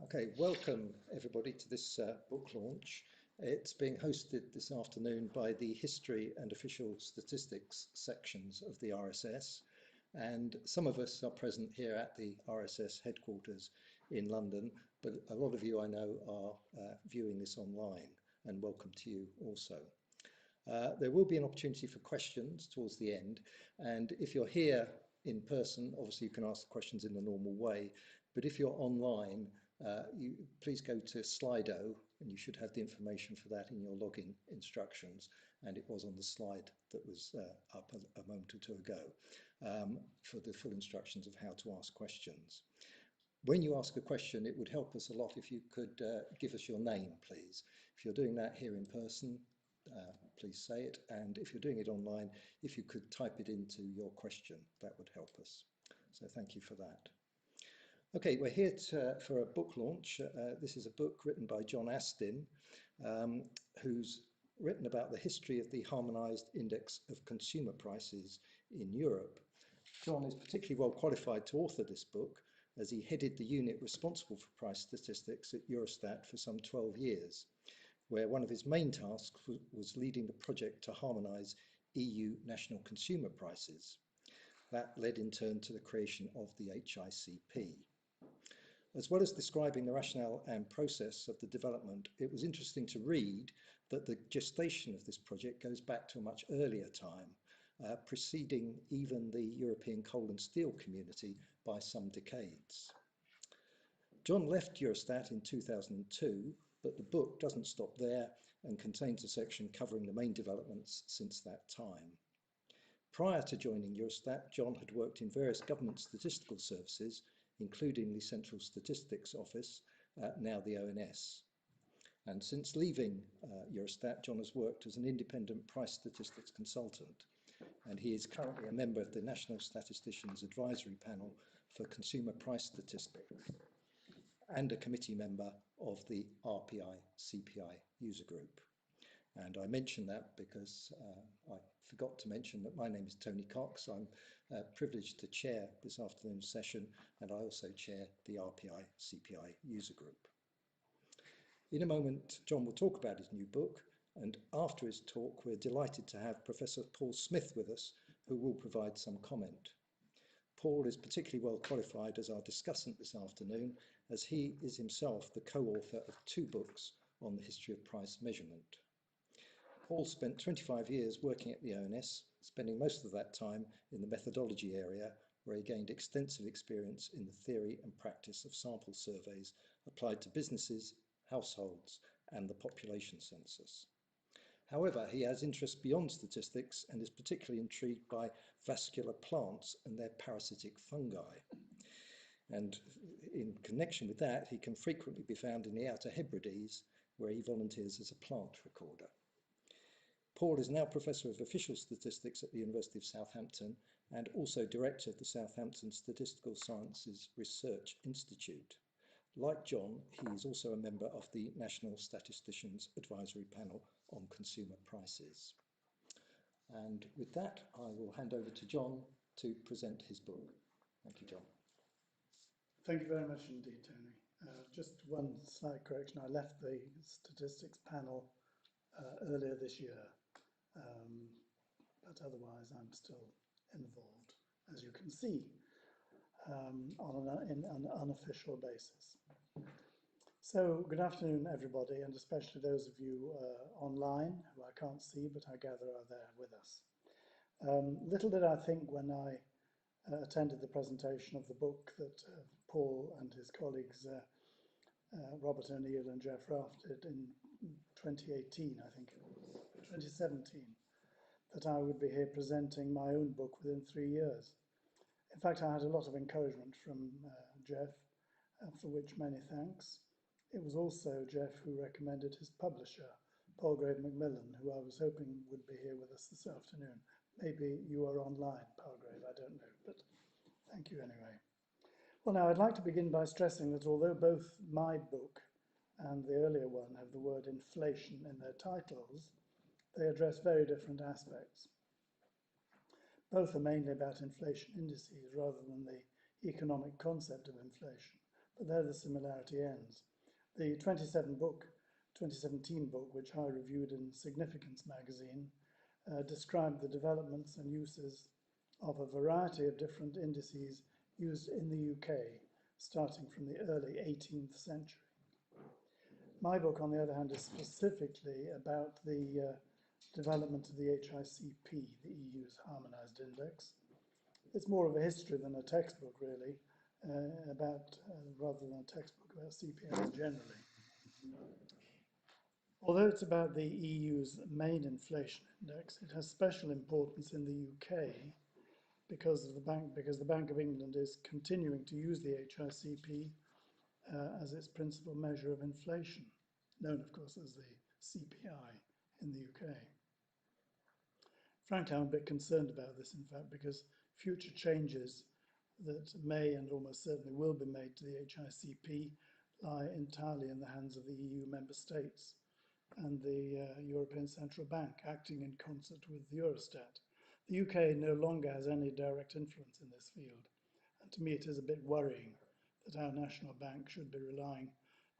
Okay, welcome everybody to this book launch. It's being hosted this afternoon by the History and Official Statistics sections of the RSS, and some of us are present here at the RSS headquarters in London, but a lot of you I know are viewing this online, and welcome to you also. There will be an opportunity for questions towards the end, and if you're here in person, obviously you can ask the questions in the normal way, but if you're online, please go to Slido, and you should have the information for that in your login instructions, and it was on the slide that was up a moment or two ago for the full instructions of how to ask questions. When you ask a question, it would help us a lot if you could give us your name, please. If you're doing that here in person, please say it, and if you're doing it online, if you could type it into your question, that would help us. So thank you for that. Okay, we're here for a book launch. This is a book written by John Astin, who's written about the history of the Harmonised Index of Consumer Prices in Europe. John is particularly well qualified to author this book, as he headed the unit responsible for price statistics at Eurostat for some 12 years, where one of his main tasks was leading the project to harmonise EU national consumer prices. That led in turn to the creation of the HICP. As well as describing the rationale and process of the development, it was interesting to read that the gestation of this project goes back to a much earlier time, preceding even the European coal and steel community by some decades. John left Eurostat in 2002, but the book doesn't stop there and contains a section covering the main developments since that time. Prior to joining Eurostat, John had worked in various government statistical services, including the Central Statistics Office, now the ONS. And since leaving Eurostat, John has worked as an independent price statistics consultant, and he is currently a member of the National Statisticians Advisory Panel for Consumer Price Statistics and a committee member of the RPI-CPI user group. And I mention that because I forgot to mention that my name is Tony Cox. I'm privileged to chair this afternoon's session, and I also chair the RPI-CPI user group. In a moment, John will talk about his new book, and after his talk, we're delighted to have Professor Paul Smith with us, who will provide some comment. Paul is particularly well qualified as our discussant this afternoon, as he is himself the co-author of 2 books on the history of price measurement. Paul spent 25 years working at the ONS, spending most of that time in the methodology area, where he gained extensive experience in the theory and practice of sample surveys applied to businesses, households, and the population census. However, he has interests beyond statistics and is particularly intrigued by vascular plants and their parasitic fungi. And in connection with that, he can frequently be found in the Outer Hebrides, where he volunteers as a plant recorder. Paul is now Professor of Official Statistics at the University of Southampton and also Director of the Southampton Statistical Sciences Research Institute. Like John, he is also a member of the National Statisticians Advisory Panel on Consumer Prices. And with that, I will hand over to John to present his book. Thank you, John. Thank you very much indeed, Tony. Just one slight correction. I left the statistics panel earlier this year. But otherwise I'm still involved, as you can see, on an unofficial basis. So good afternoon everybody, and especially those of you online who I can't see but I gather are there with us. Little did I think when I attended the presentation of the book that Paul and his colleagues Robert O'Neill and Jeff Raft did in 2018, I think it was, 2017, that I would be here presenting my own book within 3 years. In fact, I had a lot of encouragement from Jeff, for which many thanks. It was also Jeff who recommended his publisher, Palgrave Macmillan, who I was hoping would be here with us this afternoon. Maybe you are online, Palgrave, I don't know, but thank you anyway. Well, now I'd like to begin by stressing that although both my book and the earlier one have the word inflation in their titles, they address very different aspects. Both are mainly about inflation indices rather than the economic concept of inflation, but there the similarity ends. The 2017 book, which I reviewed in Significance magazine, described the developments and uses of a variety of different indices used in the UK, starting from the early 18th century. My book, on the other hand, is specifically about the development of the HICP, the EU's Harmonised Index. It's more of a history than a textbook, really, rather than a textbook about CPI generally. Although it's about the EU's main inflation index, it has special importance in the UK because the Bank of England is continuing to use the HICP as its principal measure of inflation, known, of course, as the CPI in the UK. Frankly, I'm a bit concerned about this, in fact, because future changes that may and almost certainly will be made to the HICP lie entirely in the hands of the EU member states and the European Central Bank, acting in concert with Eurostat. The UK no longer has any direct influence in this field, and to me it is a bit worrying that our national bank should be relying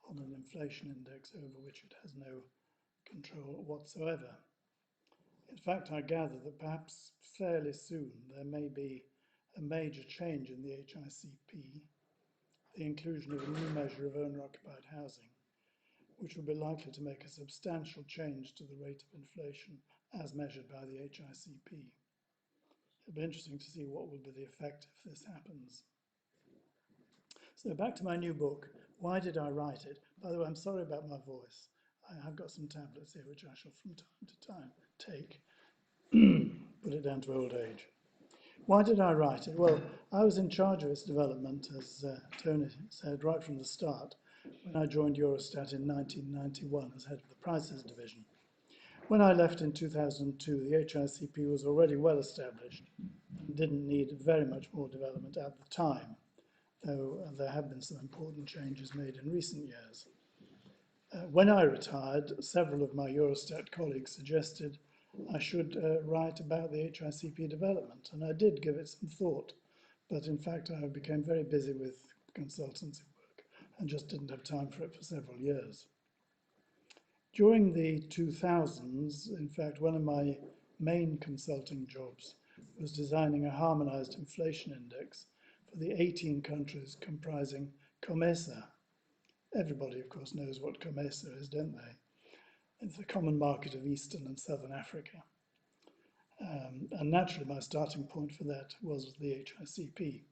on an inflation index over which it has no control whatsoever. In fact, I gather that perhaps fairly soon there may be a major change in the HICP, the inclusion of a new measure of owner-occupied housing, which will be likely to make a substantial change to the rate of inflation as measured by the HICP. It'll be interesting to see what will be the effect if this happens. So back to my new book. Why did I write it? By the way, I'm sorry about my voice. I've got some tablets here which I shall from time to time take, put it down to old age. Why did I write it? Well, I was in charge of its development, as Tony said, right from the start, when I joined Eurostat in 1991 as head of the prices division. When I left in 2002, the HICP was already well established and didn't need very much more development at the time, though there have been some important changes made in recent years. When I retired, several of my Eurostat colleagues suggested I should write about the HICP development, and I did give it some thought, but in fact I became very busy with consultancy work and just didn't have time for it for several years. During the 2000s, in fact, one of my main consulting jobs was designing a harmonized inflation index for the 18 countries comprising COMESA. Everybody, of course, knows what COMESA is, don't they? It's the common market of Eastern and Southern Africa. And naturally, my starting point for that was the HICP.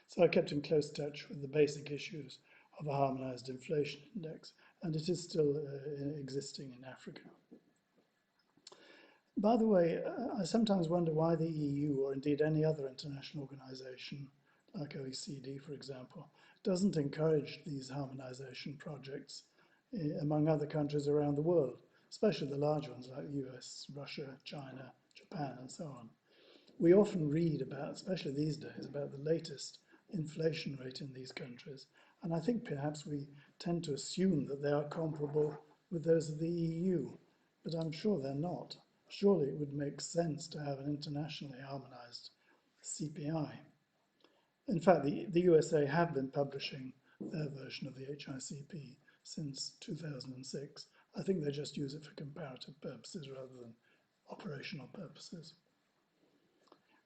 So I kept in close touch with the basic issues of a harmonized inflation index, and it is still existing in Africa. By the way, I sometimes wonder why the EU, or indeed any other international organization, like OECD, for example, doesn't encourage these harmonization projects among other countries around the world, especially the large ones like the US, Russia, China, Japan, and so on. We often read about, especially these days, about the latest inflation rate in these countries, and I think perhaps we tend to assume that they are comparable with those of the EU, but I'm sure they're not. Surely it would make sense to have an internationally harmonized CPI. In fact, the USA have been publishing their version of the HICP since 2006. I think they just use it for comparative purposes rather than operational purposes.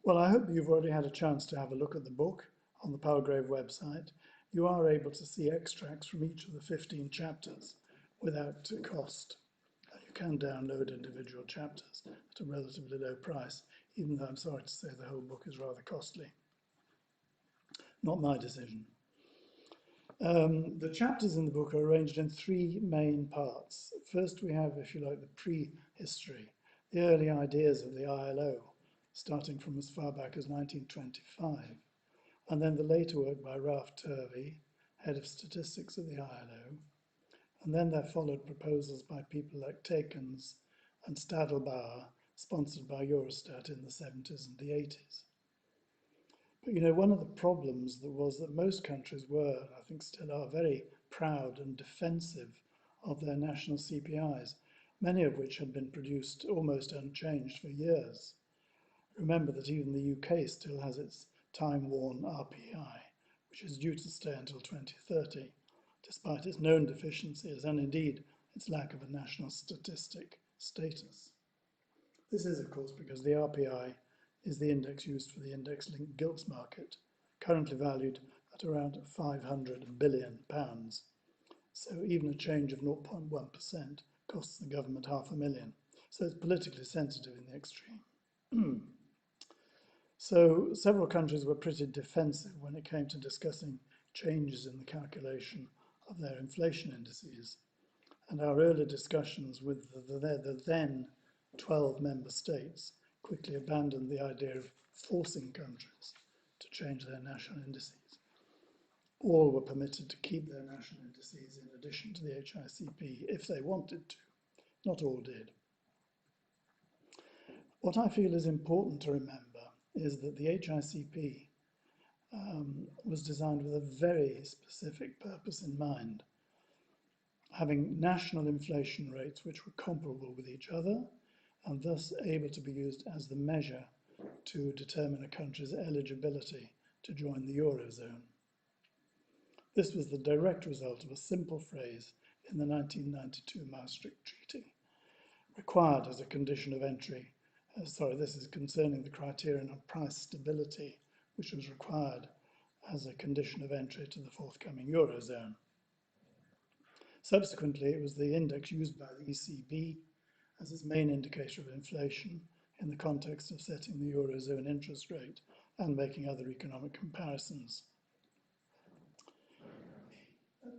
Well, I hope you've already had a chance to have a look at the book on the Palgrave website. You are able to see extracts from each of the 15 chapters without cost. You can download individual chapters at a relatively low price, even though I'm sorry to say the whole book is rather costly. Not my decision. The chapters in the book are arranged in three main parts. First, we have, if you like, the prehistory, the early ideas of the ILO, starting from as far back as 1925, and then the later work by Ralph Turvey, head of statistics at the ILO, and then there followed proposals by people like Tekens and Stadelbauer, sponsored by Eurostat in the 70s and the 80s. But you know, one of the problems was that most countries were, and I think still are, very proud and defensive of their national CPIs, many of which had been produced almost unchanged for years. Remember that even the UK still has its time-worn RPI, which is due to stay until 2030, despite its known deficiencies and indeed its lack of a national statistic status. This is, of course, because the RPI is the index used for the index-linked gilts market, currently valued at around £500 billion. So even a change of 0.1% costs the government £500,000. So it's politically sensitive in the extreme. So several countries were pretty defensive when it came to discussing changes in the calculation of their inflation indices. And our early discussions with the then 12 member states quickly abandoned the idea of forcing countries to change their national indices. All were permitted to keep their national indices in addition to the HICP if they wanted to. Not all did. What I feel is important to remember is that the HICP was designed with a very specific purpose in mind, having national inflation rates which were comparable with each other and thus able to be used as the measure to determine a country's eligibility to join the Eurozone. This was the direct result of a simple phrase in the 1992 Maastricht Treaty, required as a condition of entry. This is concerning the criterion of price stability, which was required as a condition of entry to the forthcoming Eurozone. Subsequently, it was the index used by the ECB as its main indicator of inflation in the context of setting the Eurozone interest rate and making other economic comparisons.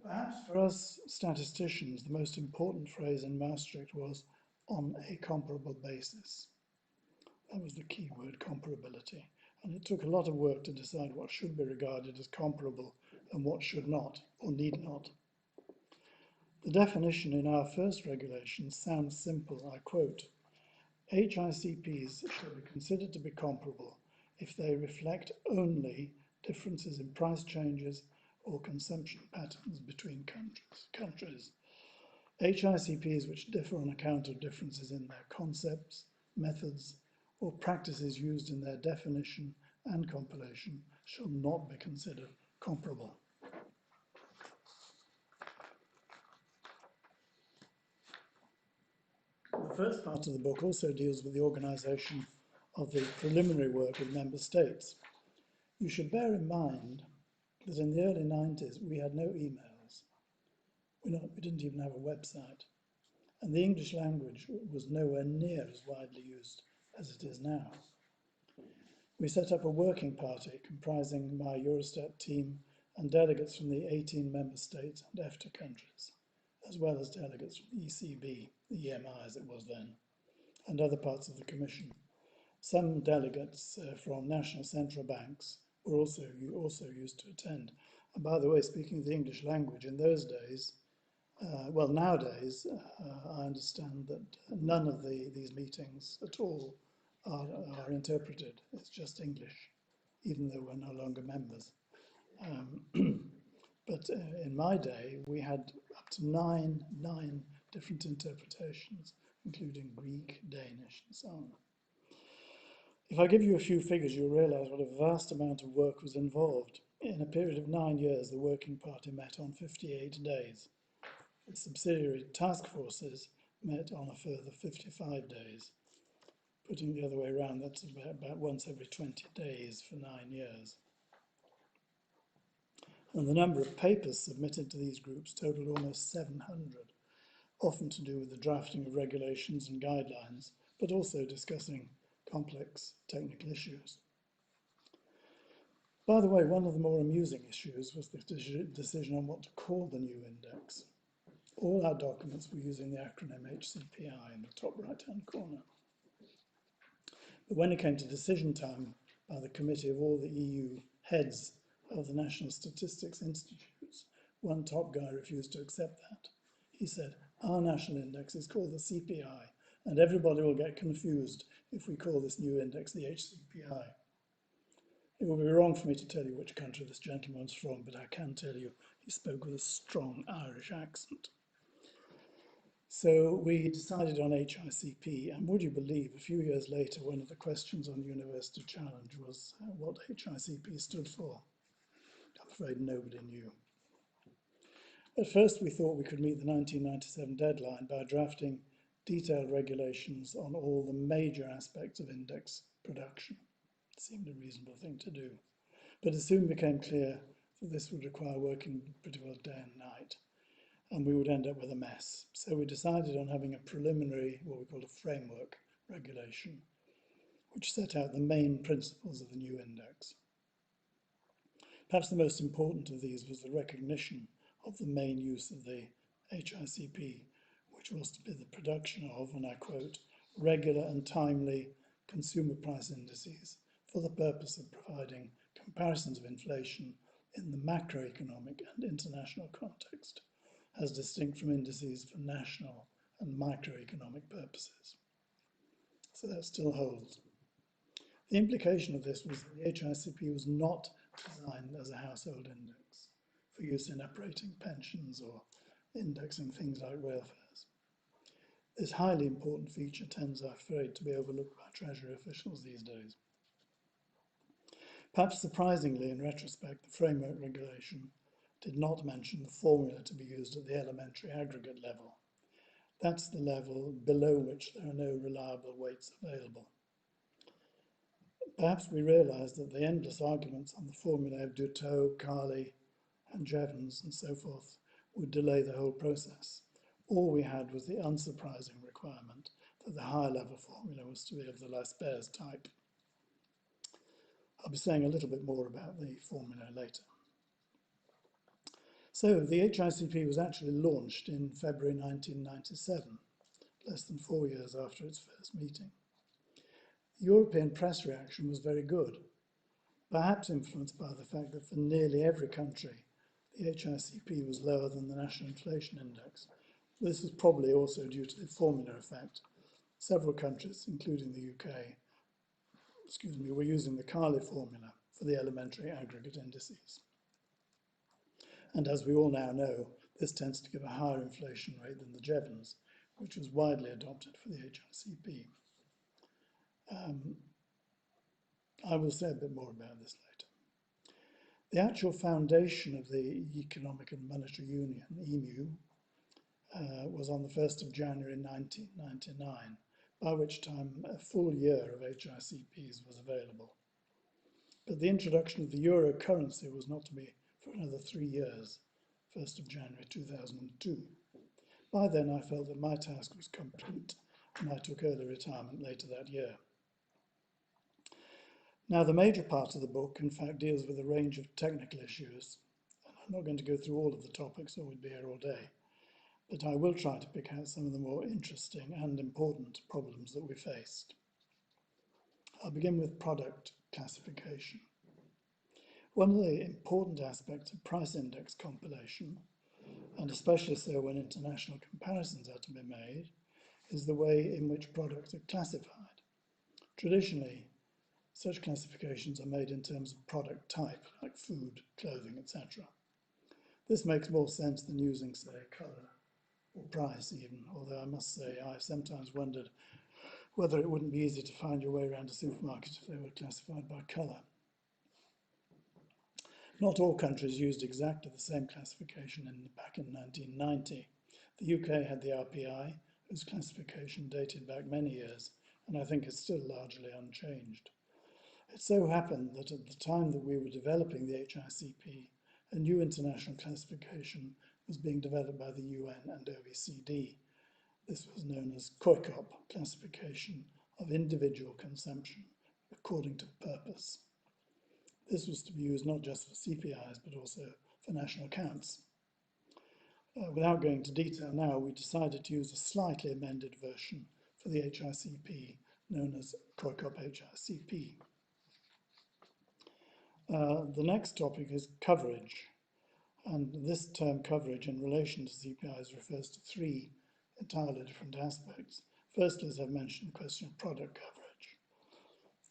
Perhaps for us statisticians, the most important phrase in Maastricht was on a comparable basis. That was the key word, comparability. And it took a lot of work to decide what should be regarded as comparable and what should not or need not. The definition in our first regulation sounds simple. I quote, HICPs shall be considered to be comparable if they reflect only differences in price changes or consumption patterns between countries. HICPs which differ on account of differences in their concepts, methods, or practices used in their definition and compilation shall not be considered comparable. The first part of the book also deals with the organisation of the preliminary work with member states. You should bear in mind that in the early 90s we had no emails. We didn't even have a website. And the English language was nowhere near as widely used as it is now. We set up a working party comprising my Eurostat team and delegates from the 18 member states and EFTA countries, as well as delegates from the ECB, the EMI as it was then, and other parts of the Commission. Some delegates from national central banks were also used to attend. And by the way, speaking of the English language, in those days, nowadays, I understand that none of these meetings at all are interpreted. It's just English, even though we're no longer members. But in my day, we had up to nine different interpretations, including Greek, Danish, and so on. If I give you a few figures, you'll realise what a vast amount of work was involved. In a period of 9 years, the Working Party met on 58 days. The subsidiary task forces met on a further 55 days. Putting the other way around, that's about once every 20 days for 9 years. And the number of papers submitted to these groups totaled almost 700, often to do with the drafting of regulations and guidelines, but also discussing complex technical issues. By the way, one of the more amusing issues was the decision on what to call the new index. All our documents were using the acronym HCPI in the top right-hand corner. But when it came to decision time by the committee of all the EU heads of the National Statistics Institutes, one top guy refused to accept that. He said, our national index is called the CPI, and everybody will get confused if we call this new index the HCPI. It would be wrong for me to tell you which country this gentleman was from, but I can tell you he spoke with a strong Irish accent. So we decided on HICP, and would you believe, a few years later, one of the questions on the University Challenge was what HICP stood for. afraid nobody knew. At first, we thought we could meet the 1997 deadline by drafting detailed regulations on all the major aspects of index production. It seemed a reasonable thing to do. But it soon became clear that this would require working pretty well day and night, and we would end up with a mess. So we decided on having a preliminary, what we called a framework regulation, which set out the main principles of the new index. Perhaps the most important of these was the recognition of the main use of the HICP, which was to be the production of, and I quote, regular and timely consumer price indices for the purpose of providing comparisons of inflation in the macroeconomic and international context, as distinct from indices for national and microeconomic purposes. So that still holds. The implication of this was that the HICP was not designed as a household index for use in operating pensions or indexing things like welfares. This highly important feature tends, I'm afraid, to be overlooked by Treasury officials these days. Perhaps surprisingly, in retrospect, the framework regulation did not mention the formula to be used at the elementary aggregate level. That's the level below which there are no reliable weights available. Perhaps we realised that the endless arguments on the formula of Dutot, Carley, and Jevons, and so forth, would delay the whole process. All we had was the unsurprising requirement that the higher level formula was to be of the Laspers type. I'll be saying a little bit more about the formula later. So the HICP was actually launched in February 1997, less than 4 years after its first meeting. The European press reaction was very good, perhaps influenced by the fact that for nearly every country, the HICP was lower than the national inflation index. This is probably also due to the formula effect. Several countries, including the UK, were using the Carley formula for the elementary aggregate indices. And as we all now know, this tends to give a higher inflation rate than the Jevons, which was widely adopted for the HICP. I will say a bit more about this later. The actual foundation of the Economic and Monetary Union, EMU, was on the 1st of January 1999, by which time a full year of HICPs was available. But the introduction of the euro currency was not to be for another 3 years, 1st of January 2002. By then I felt that my task was complete and I took early retirement later that year. Now the major part of the book in fact deals with a range of technical issues, and I'm not going to go through all of the topics or we'd be here all day, but I will try to pick out some of the more interesting and important problems that we faced. I'll begin with product classification. One of the important aspects of price index compilation, and especially so when international comparisons are to be made, is the way in which products are classified. Traditionally, such classifications are made in terms of product type, like food, clothing, etc. This makes more sense than using, say, colour or price even, although I must say I've sometimes wondered whether it wouldn't be easy to find your way around a supermarket if they were classified by colour. Not all countries used exactly the same classification back in 1990. The UK had the RPI, whose classification dated back many years, and I think is still largely unchanged. It so happened that at the time that we were developing the HICP, a new international classification was being developed by the UN and OECD. This was known as HICP, Classification of Individual Consumption According to Purpose. This was to be used not just for CPIs, but also for national accounts. Without going into detail now, we decided to use a slightly amended version for the HICP, known as HICP HICP. The next topic is coverage, and this term coverage in relation to CPIs refers to three entirely different aspects. Firstly, as I've mentioned, the question of product coverage.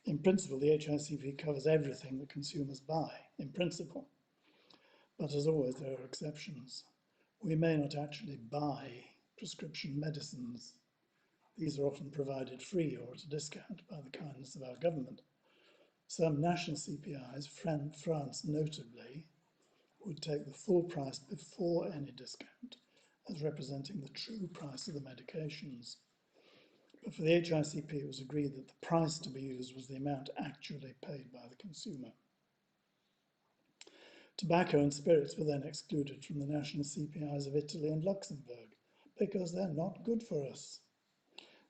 In principle, the HICP covers everything that consumers buy, in principle. But as always, there are exceptions. We may not actually buy prescription medicines. These are often provided free or at a discount by the kindness of our government. Some national CPIs, France notably, would take the full price before any discount as representing the true price of the medications. But for the HICP, it was agreed that the price to be used was the amount actually paid by the consumer. Tobacco and spirits were then excluded from the national CPIs of Italy and Luxembourg because they're not good for us.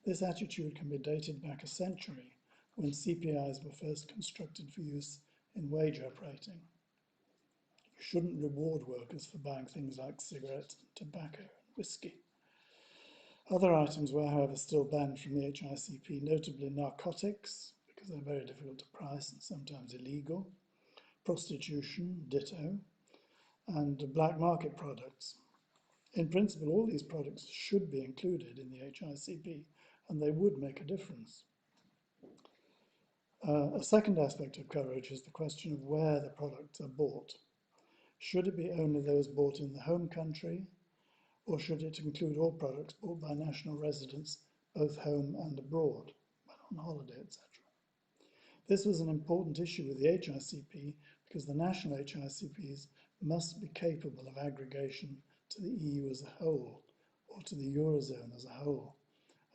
This attitude can be dated back a century when CPIs were first constructed for use in wage operating. You shouldn't reward workers for buying things like cigarettes, tobacco, and whiskey. Other items were, however, still banned from the HICP, notably narcotics, because they're very difficult to price and sometimes illegal, prostitution, ditto, and black market products. In principle, all these products should be included in the HICP, and they would make a difference. A second aspect of coverage is the question of where the products are bought. Should it be only those bought in the home country, or should it include all products bought by national residents, both home and abroad, when on holiday, etc.? This was an important issue with the HICP because the national HICPs must be capable of aggregation to the EU as a whole, or to the Eurozone as a whole.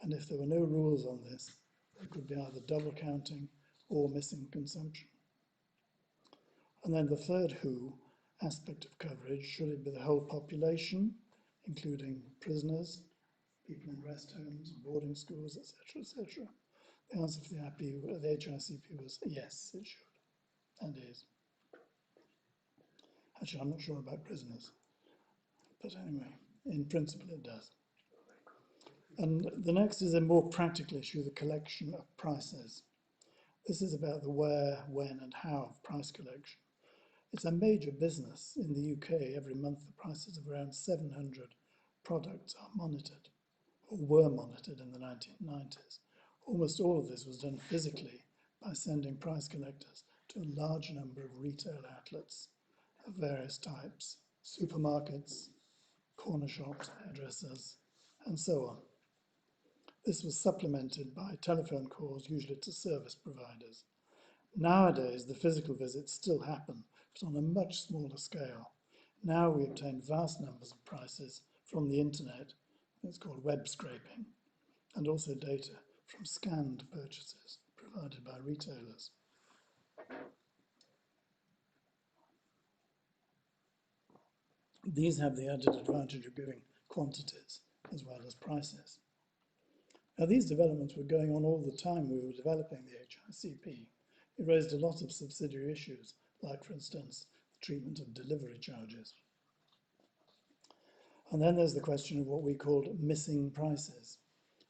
And if there were no rules on this, there could be either double counting or missing consumption. And then the third who aspect of coverage, should it be the whole population, including prisoners, people in rest homes, boarding schools, etc., etc.? The answer for the HICP was yes, it should, and is. Actually, I'm not sure about prisoners, but anyway, in principle it does. And the next is a more practical issue, the collection of prices. This is about the where, when, and how of price collection. It's a major business in the UK. Every month the prices of around 700 products are monitored, or were monitored in the 1990s. Almost all of this was done physically by sending price collectors to a large number of retail outlets of various types, supermarkets, corner shops, hairdressers, and so on. This was supplemented by telephone calls, usually to service providers. Nowadays, the physical visits still happen, but on a much smaller scale. Now we obtain vast numbers of prices from the internet, it's called web scraping, and also data from scanned purchases provided by retailers. These have the added advantage of giving quantities as well as prices. Now, these developments were going on all the time we were developing the HICP. It raised a lot of subsidiary issues, like, for instance, the treatment of delivery charges. And then there's the question of what we called missing prices.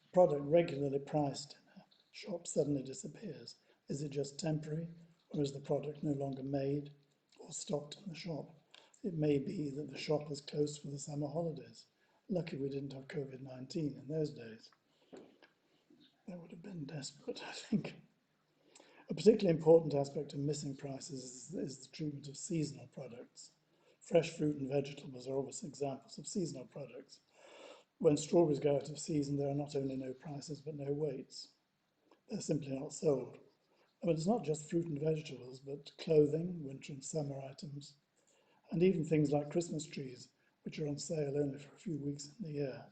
A product regularly priced in a shop suddenly disappears. Is it just temporary, or is the product no longer made or stocked in the shop? It may be that the shop was closed for the summer holidays. Lucky we didn't have COVID-19 in those days. That would have been desperate, I think. A particularly important aspect of missing prices is the treatment of seasonal products. Fresh fruit and vegetables are obvious examples of seasonal products. When strawberries go out of season, there are not only no prices, but no weights. They're simply not sold. But it's not just fruit and vegetables, but clothing, winter and summer items, and even things like Christmas trees, which are on sale only for a few weeks in the year,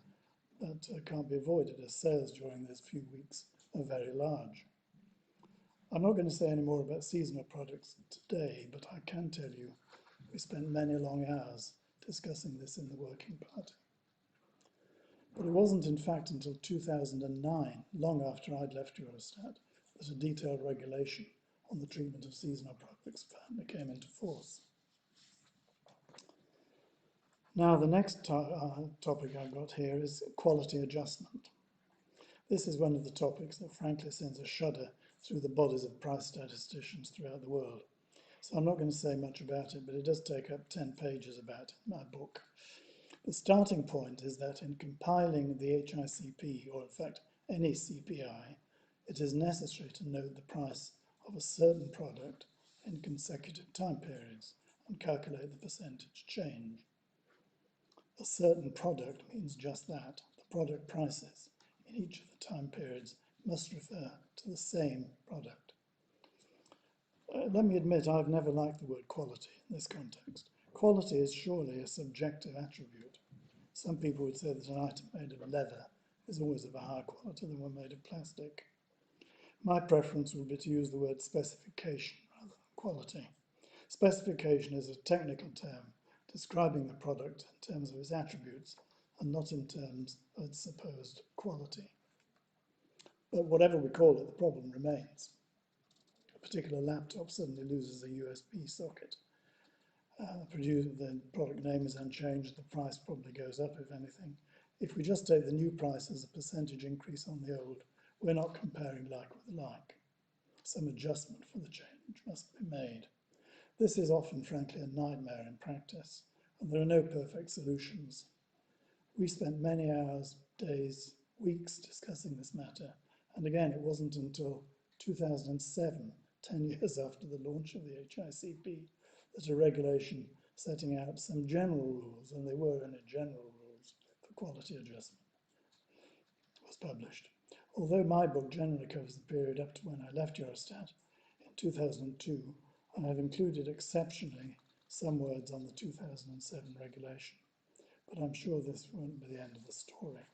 but can't be avoided as sales during those few weeks are very large. I'm not going to say any more about seasonal products today, but I can tell you we spent many long hours discussing this in the working party. But it wasn't, in fact, until 2009, long after I'd left Eurostat, that a detailed regulation on the treatment of seasonal products finally came into force. Now, the next topic I've got here is quality adjustment. This is one of the topics that frankly sends a shudder through the bodies of price statisticians throughout the world. So I'm not going to say much about it, but it does take up 10 pages about it in my book. The starting point is that in compiling the HICP, or in fact any CPI, it is necessary to note the price of a certain product in consecutive time periods and calculate the percentage change. A certain product means just that. The product prices in each of the time periods must refer to the same product. Let me admit I've never liked the word quality in this context. quality is surely a subjective attribute. Some people would say that an item made of leather is always of a higher quality than one made of plastic. My preference would be to use the word specification rather than quality. Specification is a technical term describing the product in terms of its attributes and not in terms of its supposed quality. But whatever we call it, the problem remains. A particular laptop suddenly loses a USB socket. The product name is unchanged, the price probably goes up if anything. If we just take the new price as a percentage increase on the old, we're not comparing like with like. Some adjustment for the change must be made. This is often, frankly, a nightmare in practice, and there are no perfect solutions. We spent many hours, days, weeks discussing this matter, and again, it wasn't until 2007, 10 years after the launch of the HICP, that a regulation setting out some general rules, and they were only general rules for quality adjustment, was published. Although my book generally covers the period up to when I left Eurostat in 2002, I have included exceptionally some words on the 2007 regulation, but I'm sure this won't be the end of the story.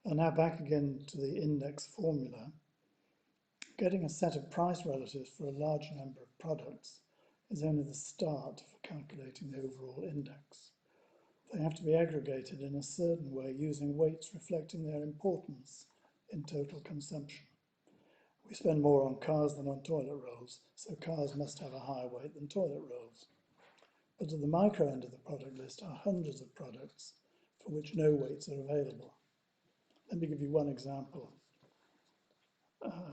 And now back again to the index formula. Getting a set of price relatives for a large number of products is only the start for calculating the overall index. They have to be aggregated in a certain way using weights reflecting their importance in total consumption. We spend more on cars than on toilet rolls, so cars must have a higher weight than toilet rolls. But at the micro end of the product list are hundreds of products for which no weights are available. Let me give you one example,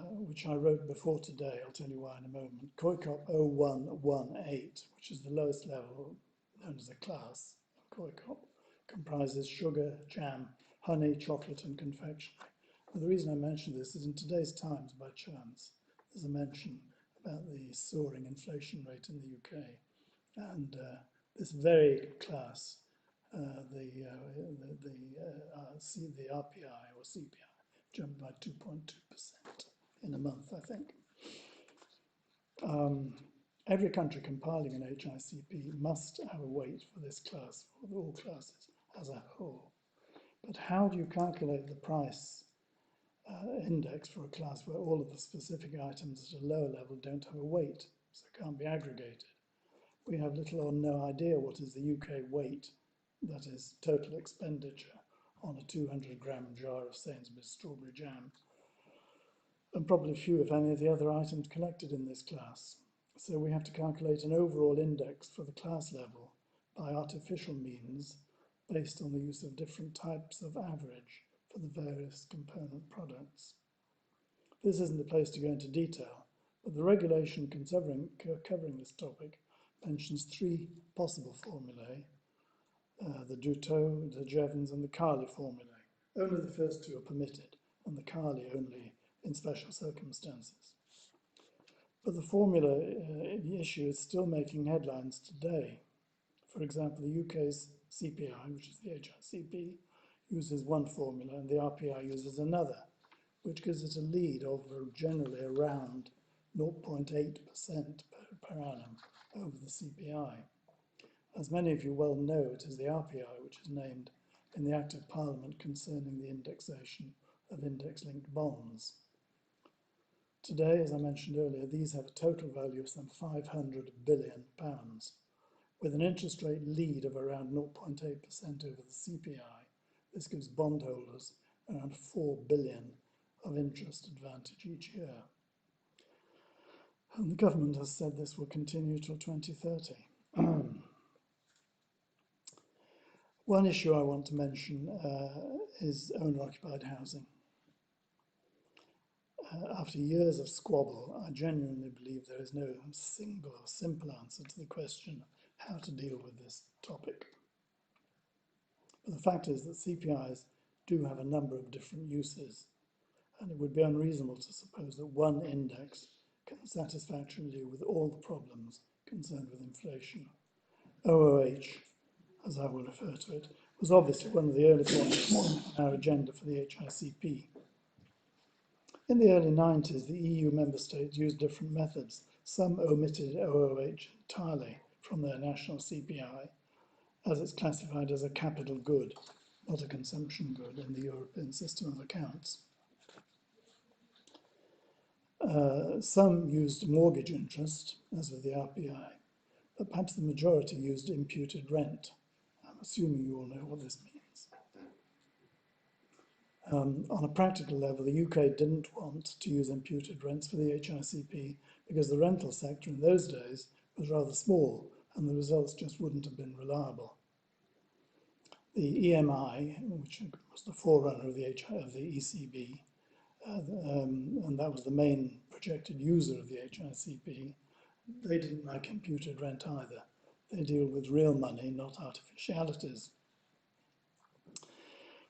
which I wrote before today. I'll tell you why in a moment. COICOP 0118, which is the lowest level known as a class of COICOP, comprises sugar, jam, honey, chocolate, and confectionery. And the reason I mention this is in today's Times, by chance, there's a mention about the soaring inflation rate in the UK. And this very class, the RPI or CPI, jumped by 2.2% in a month, I think. Every country compiling an HICP must have a weight for this class, for all classes as a whole. But how do you calculate the price index for a class where all of the specific items at a lower level don't have a weight, so can't be aggregated? We have little or no idea what is the UK weight, that is total expenditure, on a 200-gram jar of Sainsbury's strawberry jam, and probably few, if any, of the other items collected in this class. So we have to calculate an overall index for the class level by artificial means based on the use of different types of average for the various component products. This isn't the place to go into detail, but the regulation covering this topic mentions three possible formulae, the Dutot, the Jevons, and the Carley formulae. Only the first two are permitted, and the Carley only in special circumstances. But the formula issue is still making headlines today. For example, the UK's CPI, which is the HICP, uses one formula and the RPI uses another, which gives it a lead of generally around 0.8% per annum over the CPI. As many of you well know, it is the RPI which is named in the Act of Parliament concerning the indexation of index-linked bonds. Today, as I mentioned earlier, these have a total value of some £500 billion, with an interest rate lead of around 0.8% over the CPI. This gives bondholders around £4 billion of interest advantage each year. And the government has said this will continue till 2030. One issue I want to mention is owner-occupied housing. After years of squabble, I genuinely believe there is no single or simple answer to the question how to deal with this topic. But the fact is that CPIs do have a number of different uses, and it would be unreasonable to suppose that one index can satisfactorily deal with all the problems concerned with inflation. OOH, as I will refer to it, was obviously one of the early points on our agenda for the HICP. In the early 90s, the EU member states used different methods. Some omitted OOH entirely, from their national CPI, as it's classified as a capital good, not a consumption good in the European system of accounts. Some used mortgage interest, as with the RPI, but perhaps the majority used imputed rent. I'm assuming you all know what this means. On a practical level, the UK didn't want to use imputed rents for the HICP because the rental sector in those days was rather small and the results just wouldn't have been reliable. The EMI, which was the forerunner of the ECB, and that was the main projected user of the HICP, they didn't like imputed rent either. They deal with real money, not artificialities.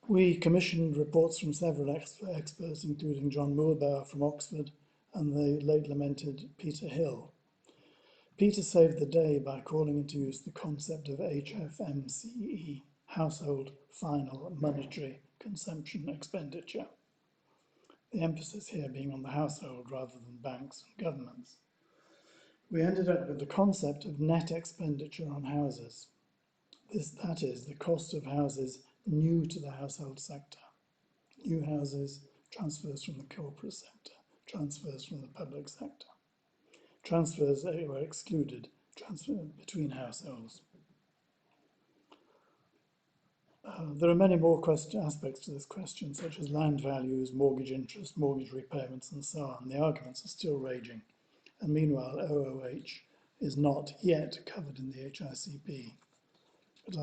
We commissioned reports from several experts, including John Muhlbauer from Oxford and the late lamented Peter Hill. Peter saved the day by calling into use the concept of HFMCE, Household Final Monetary Consumption Expenditure. The emphasis here being on the household rather than banks and governments. We ended up with the concept of net expenditure on houses. That is, the cost of houses new to the household sector. New houses, transfers from the corporate sector, transfers from the public sector. Transfers were excluded, transfer between households. There are many more aspects to this question, such as land values, mortgage interest, mortgage repayments, and so on. The arguments are still raging. And meanwhile, OOH is not yet covered in the HICP. But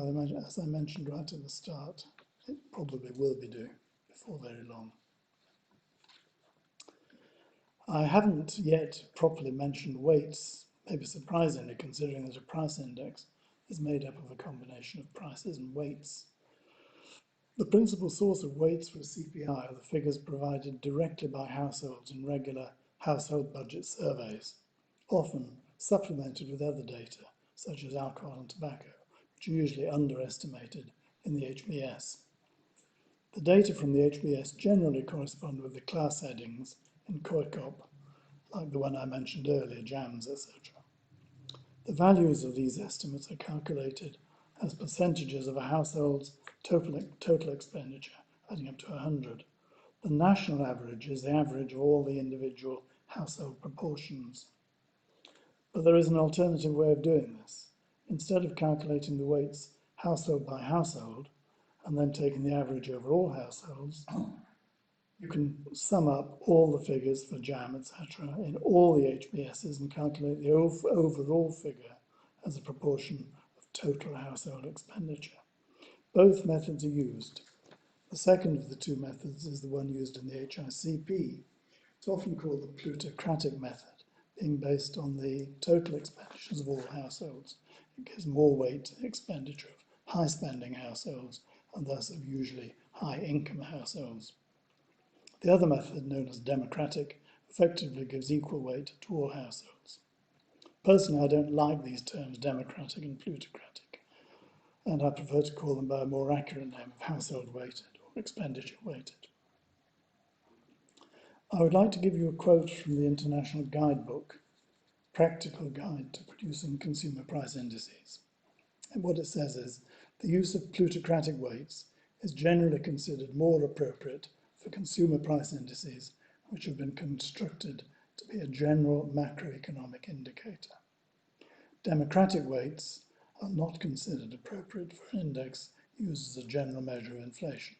as I mentioned right at the start, it probably will be due before very long. I haven't yet properly mentioned weights, maybe surprisingly, considering that a price index is made up of a combination of prices and weights. The principal source of weights for CPI are the figures provided directly by households in regular household budget surveys, often supplemented with other data, such as alcohol and tobacco, which are usually underestimated in the HBS. The data from the HBS generally correspond with the class headings in COICOP, like the one I mentioned earlier, JAMS, etc. The values of these estimates are calculated as percentages of a household's total expenditure, adding up to 100. The national average is the average of all the individual household proportions. But there is an alternative way of doing this. Instead of calculating the weights household by household, and then taking the average over all households, you can sum up all the figures for JAM, etc., in all the HBSs and calculate the overall figure as a proportion of total household expenditure. Both methods are used. The second of the two methods is the one used in the HICP. It's often called the Plutocratic Method, being based on the total expenditures of all households. It gives more weight to the expenditure of high-spending households and thus of usually high-income households. The other method, known as democratic, effectively gives equal weight to all households. Personally, I don't like these terms, democratic and plutocratic, and I prefer to call them by a more accurate name of household weighted or expenditure weighted. I would like to give you a quote from the International Guidebook, Practical Guide to Producing Consumer Price Indices. And what it says is, the use of plutocratic weights is generally considered more appropriate for consumer price indices, which have been constructed to be a general macroeconomic indicator. Democratic weights are not considered appropriate for an index used as a general measure of inflation.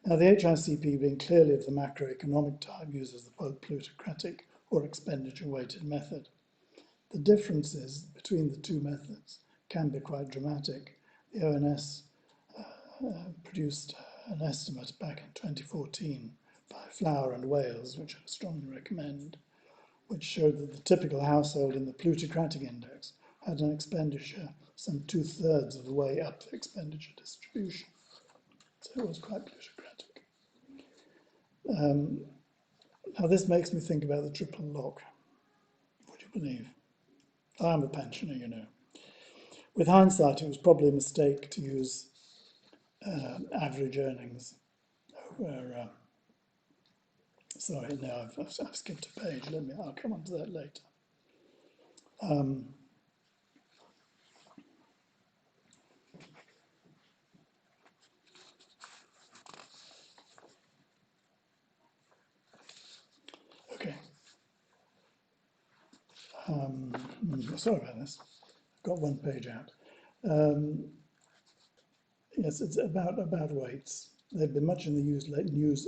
Now, the HICP, being clearly of the macroeconomic type, uses the plutocratic or expenditure-weighted method. The differences between the two methods can be quite dramatic. The ONS produced an estimate back in 2014 by Flower and Wales, which I strongly recommend, which showed that the typical household in the plutocratic index had an expenditure some 2/3 of the way up the expenditure distribution. So it was quite plutocratic. Now this makes me think about the triple lock. Would you believe? I'm a pensioner, you know. With hindsight, it was probably a mistake to use average earnings over. Sorry, no, I've skipped a page. I'll come on to that later. Sorry about this, I've got one page out. Yes, it's about weights. They've been much in the news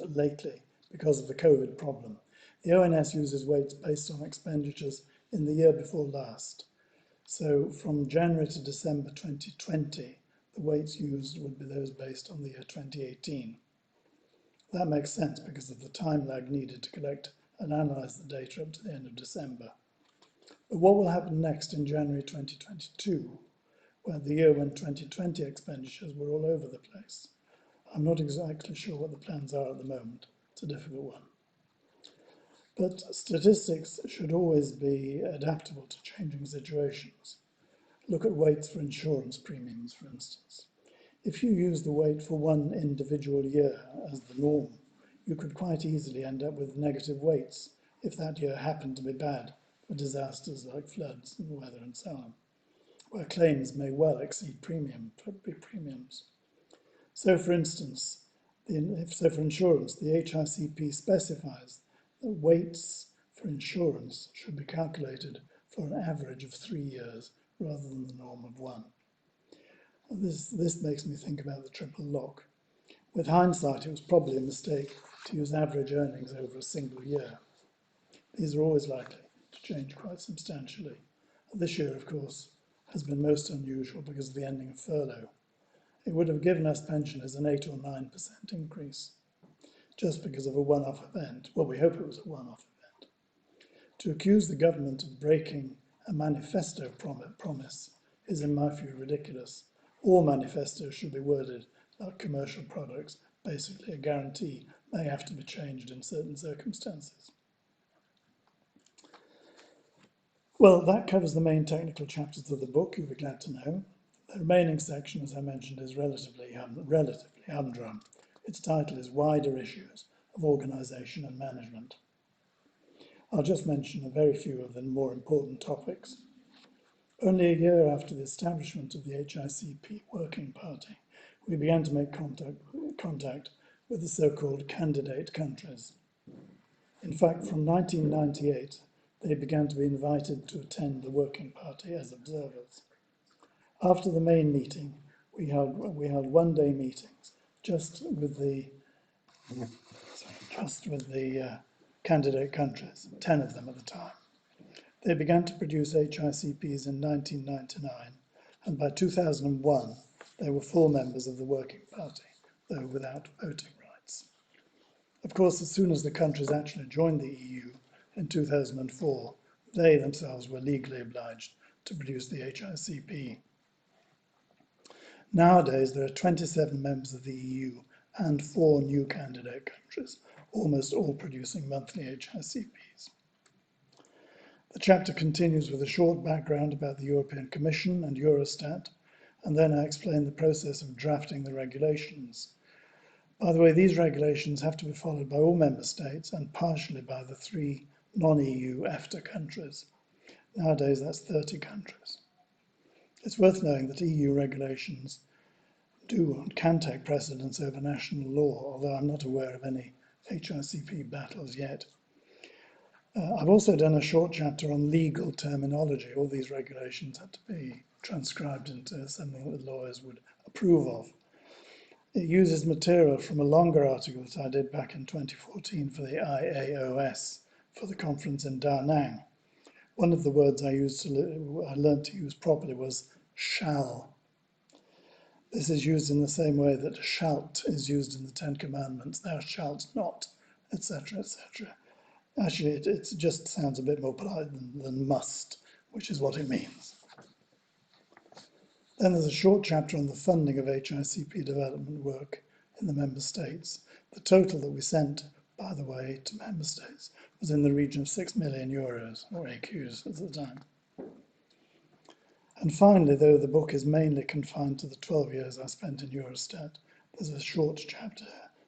lately because of the COVID problem. The ONS uses weights based on expenditures in the year before last. So from January to December 2020, the weights used would be those based on the year 2018. That makes sense because of the time lag needed to collect and analyse the data up to the end of December. But what will happen next in January 2022, the year when 2020 expenditures were all over the place? I'm not exactly sure what the plans are at the moment. It's a difficult one. But statistics should always be adaptable to changing situations. Look at weights for insurance premiums, for instance. If you use the weight for one individual year as the norm, you could quite easily end up with negative weights if that year happened to be bad for disasters like floods and weather and so on, where claims may well exceed premiums. So for instance, for insurance, the HICP specifies that weights for insurance should be calculated for an average of 3 years rather than the norm of 1. This makes me think about the triple lock. With hindsight, it was probably a mistake to use average earnings over a single year. These are always likely to change quite substantially. This year, of course, has been most unusual because of the ending of furlough. It would have given us pensioners an 8 or 9% increase, just because of a one-off event. Well, we hope it was a one-off event. To accuse the government of breaking a manifesto promise is, in my view, ridiculous. All manifestos should be worded like commercial products. Basically, a guarantee may have to be changed in certain circumstances. Well, that covers the main technical chapters of the book, you'll be glad to know. The remaining section, as I mentioned, is relatively humdrum. Its title is Wider Issues of Organisation and Management. I'll just mention a very few of the more important topics. Only a year after the establishment of the HICP Working Party, we began to make contact with the so-called candidate countries. In fact, from 1998, they began to be invited to attend the Working Party as observers. After the main meeting, we held one-day meetings just with the candidate countries, 10 of them at the time. They began to produce HICPs in 1999, and by 2001, they were full members of the Working Party, though without voting rights. Of course, as soon as the countries actually joined the EU in 2004, they themselves were legally obliged to produce the HICP. Nowadays, there are 27 members of the EU and 4 new candidate countries, almost all producing monthly HICPs. The chapter continues with a short background about the European Commission and Eurostat, and then I explain the process of drafting the regulations. By the way, these regulations have to be followed by all member states and partially by the 3 non-EU EFTA countries. Nowadays, that's 30 countries. It's worth knowing that EU regulations do and can take precedence over national law, although I'm not aware of any HICP battles yet. I've also done a short chapter on legal terminology. All these regulations had to be transcribed into something that lawyers would approve of. It uses material from a longer article that I did back in 2014 for the IAOS for the conference in Da Nang. One of the words I learned to use properly was shall. This is used in the same way that shalt is used in the Ten Commandments, thou shalt not, etc., etc. Actually, it just sounds a bit more polite than must, which is what it means. Then there's a short chapter on the funding of HICP development work in the member states. The total that we sent, by the way, to member states was in the region of 6 million euros, or AQs at the time. And finally, though the book is mainly confined to the 12 years I spent in Eurostat, there's a short chapter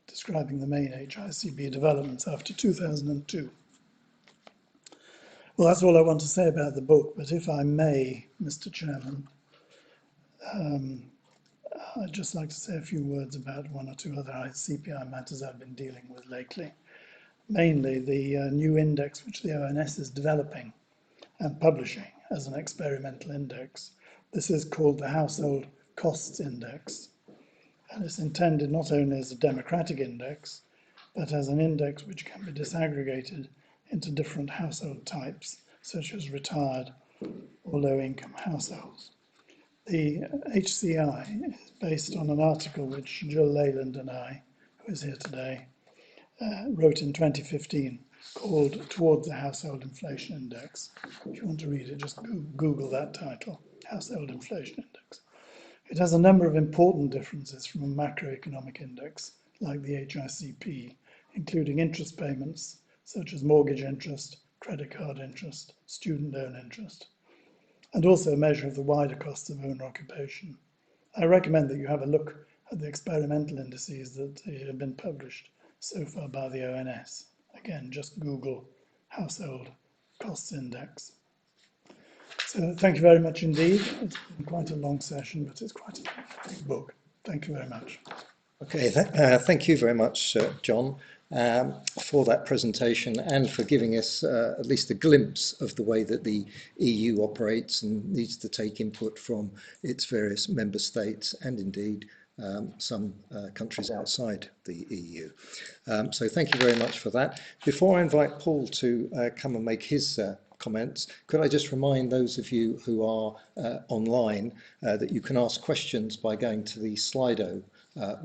describing the main HICP developments after 2002. Well, that's all I want to say about the book, but if I may, Mr. Chairman, I'd just like to say a few words about 1 or 2 other CPI matters I've been dealing with lately. Mainly the new index which the ONS is developing and publishing as an experimental index. This is called the Household Costs Index, and it's intended not only as a democratic index, but as an index which can be disaggregated into different household types, such as retired or low-income households. The HCI is based on an article which Jill Leyland and I, who is here today, wrote in 2015 called Towards the Household Inflation Index. If you want to read it, just Google that title, Household Inflation Index. It has a number of important differences from a macroeconomic index like the HICP, including interest payments such as mortgage interest, credit card interest, student loan interest, and also a measure of the wider costs of owner occupation. I recommend that you have a look at the experimental indices that have been published so far by the ONS. Again, just Google Household Costs Index. So thank you very much indeed. It's been quite a long session, but it's quite a big book. Thank you very much. Okay, thank you very much, John, for that presentation and for giving us at least a glimpse of the way that the EU operates and needs to take input from its various member states and indeed some countries outside the EU. So thank you very much for that. Before I invite Paul to come and make his comments, could I just remind those of you who are online that you can ask questions by going to the Slido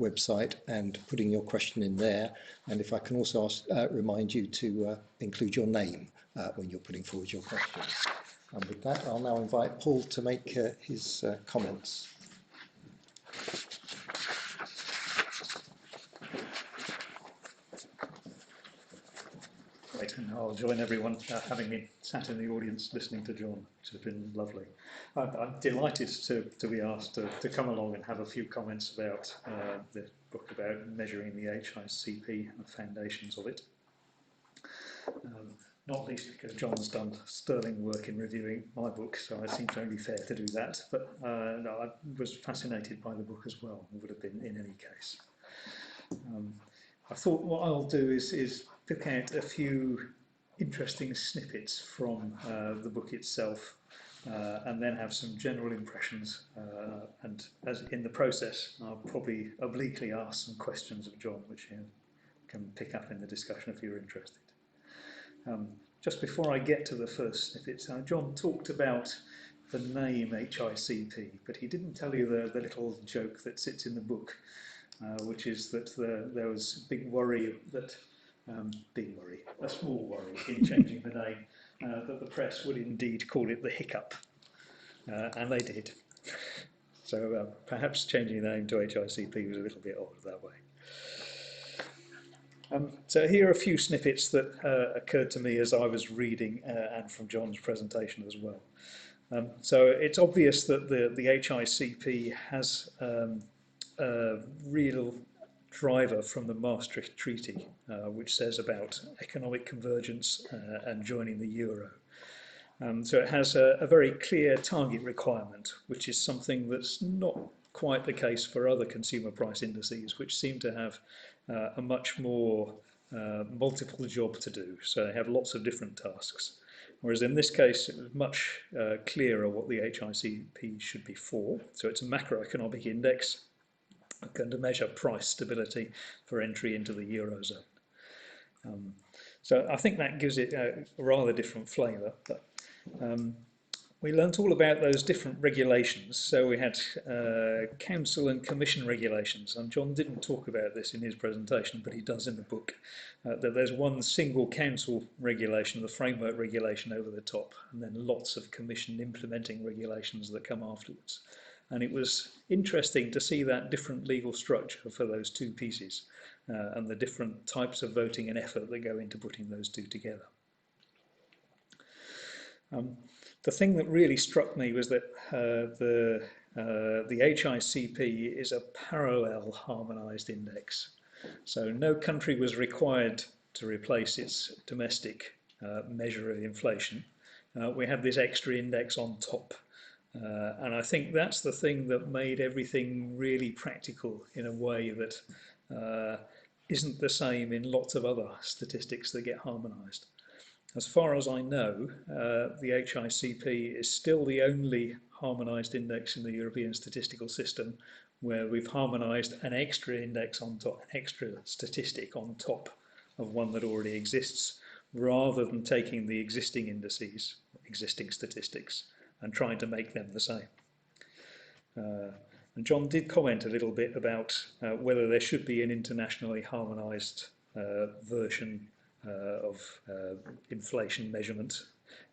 website and putting your question in there. And if I can also remind you to include your name when you're putting forward your questions. And with that, I'll now invite Paul to make his comments. Right, and I'll join everyone having been sat in the audience listening to John, which has been lovely. I'm delighted to be asked to come along and have a few comments about the book about measuring the HICP and the foundations of it. Not least because John's done sterling work in reviewing my book, so it seems only fair to do that. But no, I was fascinated by the book as well, and would have been in any case. I thought what I'll do is pick out a few interesting snippets from the book itself, and then have some general impressions, and as in the process I'll probably obliquely ask some questions of John which you can pick up in the discussion if you're interested. Just before I get to the first snippets, John talked about the name HICP, but he didn't tell you the little joke that sits in the book, which is that there was a big worry that a small worry in changing the name, that the press would indeed call it the HICP, and they did. So perhaps changing the name to HICP was a little bit odd that way. So here are a few snippets that occurred to me as I was reading and from John's presentation as well. So it's obvious that the HICP has a real driver from the Maastricht Treaty, which says about economic convergence and joining the euro. So it has a very clear target requirement, which is something that's not quite the case for other consumer price indices, which seem to have a much more multiple job to do. So they have lots of different tasks. Whereas in this case, it was much clearer what the HICP should be for. So it's a macroeconomic index going to measure price stability for entry into the Eurozone. So I think that gives it a rather different flavour. But we learnt all about those different regulations. So we had Council and Commission regulations, and John didn't talk about this in his presentation, but he does in the book, that there's one single Council regulation, the framework regulation over the top, and then lots of Commission implementing regulations that come afterwards. And it was interesting to see that different legal structure for those two pieces, and the different types of voting and effort that go into putting those two together. The thing that really struck me was that the HICP is a parallel harmonised index. So no country was required to replace its domestic measure of inflation. We have this extra index on top. And I think that's the thing that made everything really practical in a way that isn't the same in lots of other statistics that get harmonised. as far as I know, the HICP is still the only harmonised index in the European statistical system where we've harmonised an extra index on top, an extra statistic on top of one that already exists, rather than taking the existing indices, existing statistics, and trying to make them the same. And John did comment a little bit about whether there should be an internationally harmonised version of inflation measurement.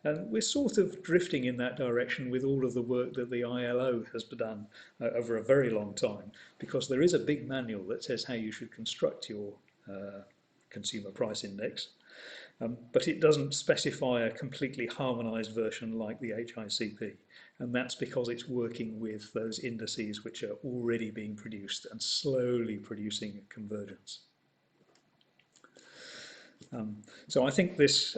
And we're sort of drifting in that direction with all of the work that the ILO has done over a very long time, because there is a big manual that says how you should construct your consumer price index, but it doesn't specify a completely harmonised version like the HICP. And that's because it's working with those indices which are already being produced and slowly producing convergence. So I think this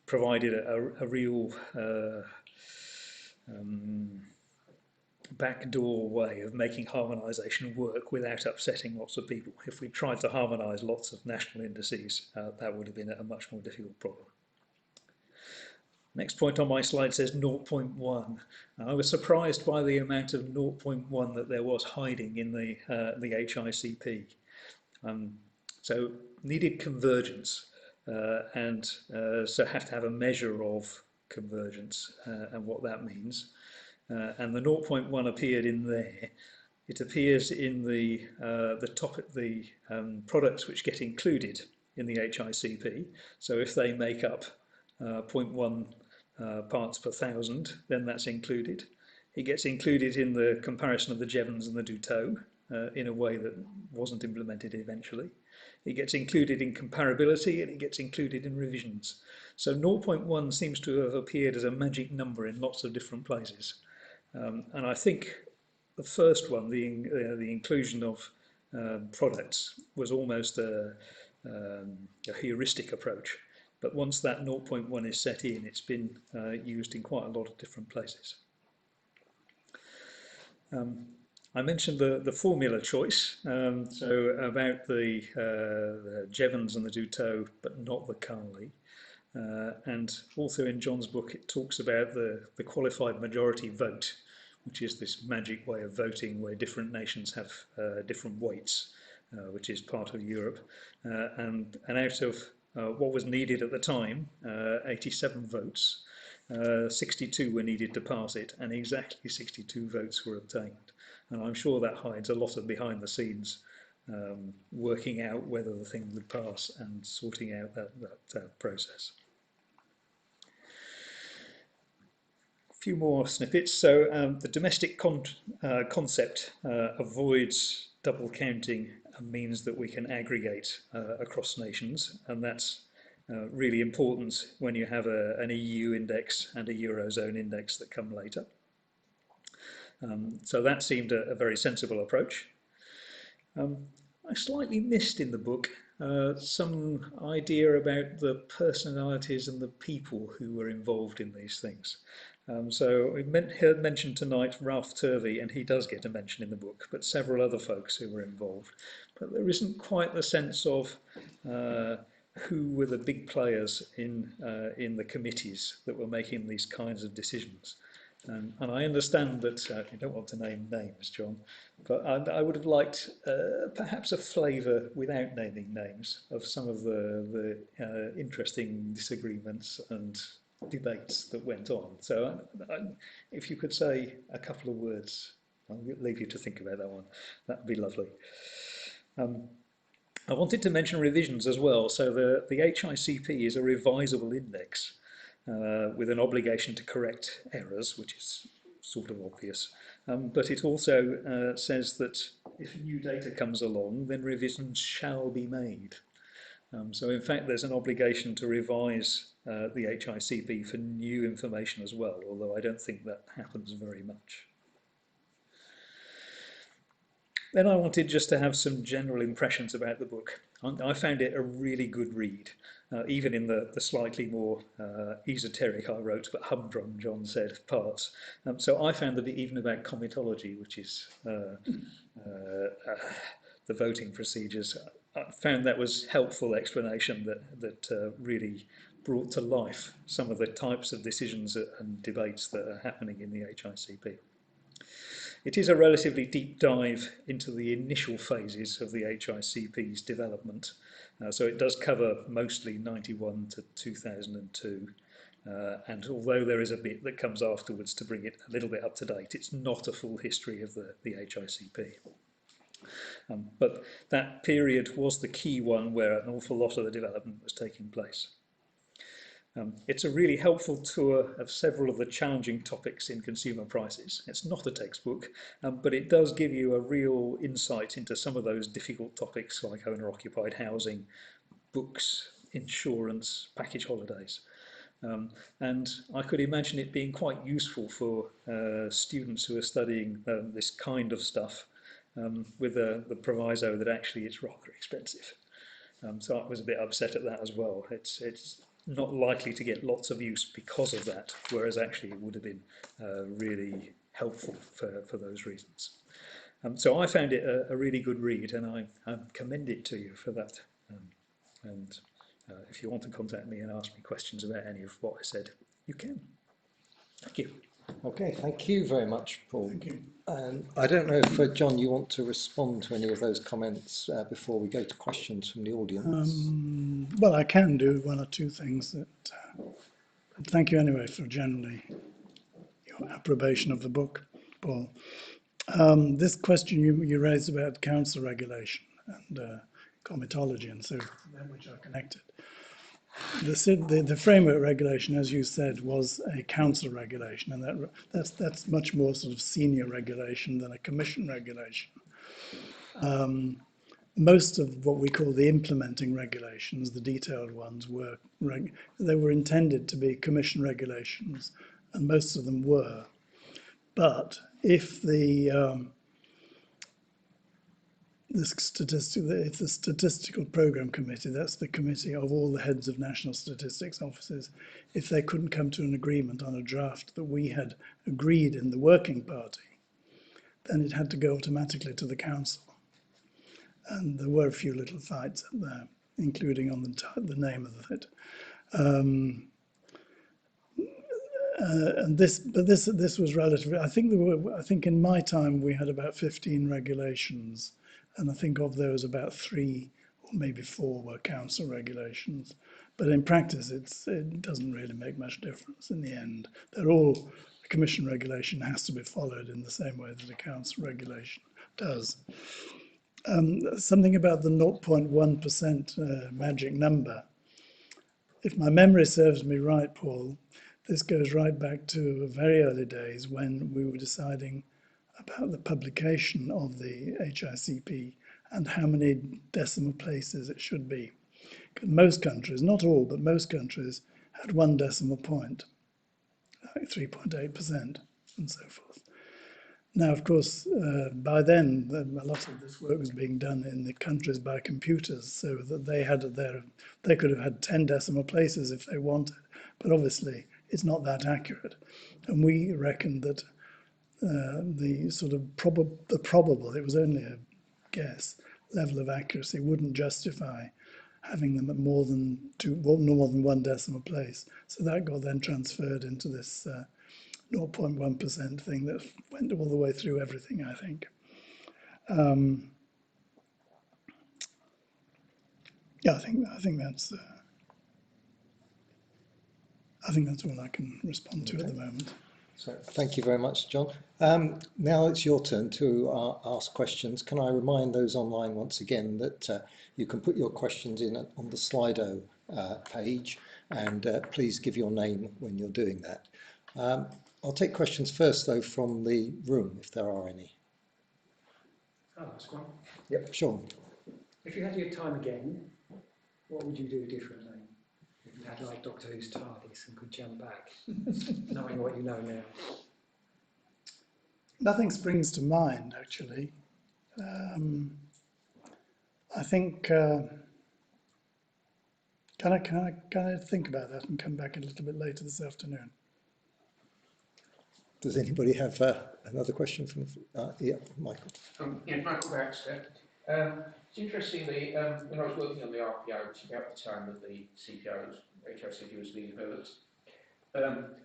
provided a real backdoor way of making harmonisation work without upsetting lots of people. If we tried to harmonise lots of national indices, that would have been a much more difficult problem. Next point on my slide says 0.1. I was surprised by the amount of 0.1 that there was hiding in the HICP. So needed convergence, and so have to have a measure of convergence and what that means. And the 0.1 appeared in there. It appears in the products which get included in the HICP. So if they make up 0.1 parts per thousand, then that's included. It gets included in the comparison of the Jevons and the Duteau in a way that wasn't implemented eventually. It gets included in comparability, and it gets included in revisions. So 0.1 seems to have appeared as a magic number in lots of different places. And I think the first one, the inclusion of products, was almost a heuristic approach. But once that 0.1 is set in, it's been used in quite a lot of different places. I mentioned the formula choice, so about the Jevons and the Duteau, but not the Carnley. And also in John's book, it talks about the qualified majority vote, which is this magic way of voting where different nations have different weights, which is part of Europe. And out of what was needed at the time, 87 votes, 62 were needed to pass it, and exactly 62 votes were obtained. And I'm sure that hides a lot of behind the scenes working out whether the thing would pass and sorting out that process. A few more snippets. So the domestic concept avoids double counting and means that we can aggregate across nations, and that's really important when you have an EU index and a Eurozone index that come later. So that seemed a very sensible approach. I slightly missed in the book some idea about the personalities and the people who were involved in these things. So we heard mentioned tonight Ralph Turvey, and he does get a mention in the book, but several other folks who were involved. But there isn't quite the sense of who were the big players in the committees that were making these kinds of decisions. And I understand that you don't want to name names, John, but I would have liked perhaps a flavour without naming names of some of the interesting disagreements and debates that went on. So if you could say a couple of words, I'll leave you to think about that one. That would be lovely. I wanted to mention revisions as well. So the HICP is a revisable index with an obligation to correct errors, which is sort of obvious. But it also says that if new data comes along, then revisions shall be made. So in fact, there's an obligation to revise the HICP for new information as well, although I don't think that happens very much. Then I wanted just to have some general impressions about the book. I found it a really good read, even in the slightly more esoteric, I wrote, but humdrum, John said, parts. So I found that even about comitology, which is the voting procedures, found that was helpful explanation that really brought to life some of the types of decisions and debates that are happening in the HICP. It is a relatively deep dive into the initial phases of the HICP's development. So it does cover mostly 91 to 2002. And although there is a bit that comes afterwards to bring it a little bit up to date, it's not a full history of the HICP. But that period was the key one where an awful lot of the development was taking place. It's a really helpful tour of several of the challenging topics in consumer prices. It's not a textbook, but it does give you a real insight into some of those difficult topics like owner-occupied housing, books, insurance, package holidays. And I could imagine it being quite useful for students who are studying this kind of stuff with the proviso that actually it's rather expensive. So I was a bit upset at that as well. It's not likely to get lots of use because of that, whereas actually it would have been really helpful for those reasons. So I found it a really good read, and I commend it to you for that. And if you want to contact me and ask me questions about any of what I said, you can. Thank you. Okay, thank you very much, Paul. Thank you. I don't know if, John, you want to respond to any of those comments before we go to questions from the audience? Well, I can do one or two things. Thank you anyway for generally your approbation of the book, Paul. This question you raised about council regulation and comitology and so forth, which are connected. The framework regulation, as you said, was a council regulation, and that's much more sort of senior regulation than a commission regulation. Most of what we call the implementing regulations, the detailed ones, they were intended to be commission regulations, and most of them were. But if the statistical program committee, that's the committee of all the heads of national statistics offices, if they couldn't come to an agreement on a draft that we had agreed in the working party, then it had to go automatically to the council. And there were a few little fights up there, including on the name of it. And this was relatively. I think in my time we had about 15 regulations. And I think of those, about 3 or maybe 4 were council regulations. But in practice, it doesn't really make much difference in the end. They're all, a commission regulation has to be followed in the same way that a council regulation does. Something about the 0.1% magic number. If my memory serves me right, Paul, this goes right back to very early days when we were deciding about the publication of the HICP and how many decimal places it should be. Most countries, not all, but most countries had 1 decimal point, like 3.8% and so forth. Now, of course, by then, a lot of this work was being done in the countries by computers, so that they could have had 10 decimal places if they wanted, but obviously it's not that accurate. And we reckoned that the sort of probable, it was only a guess, level of accuracy wouldn't justify having them at more than 1 decimal place. So that got then transferred into this 0.1% thing that went all the way through everything, I think. Yeah, I think that's all I can respond to at the moment. So thank you very much, John. Now it's your turn to ask questions. Can I remind those online once again that you can put your questions in on the Slido page, and please give your name when you're doing that. I'll take questions first, though, from the room, if there are any. I'll ask one. Yep, sure. If you had your time again, what would you do differently? If you had like Doctor Who's TARDIS and could jump back, knowing what you know now? Nothing springs to mind, actually. I think, can I think about that and come back a little bit later this afternoon? Does anybody have another question from? Yeah, Michael. Yeah, Michael Baxter. It's interesting, when I was working on the RPO, which is about the time that the HICP was being developed,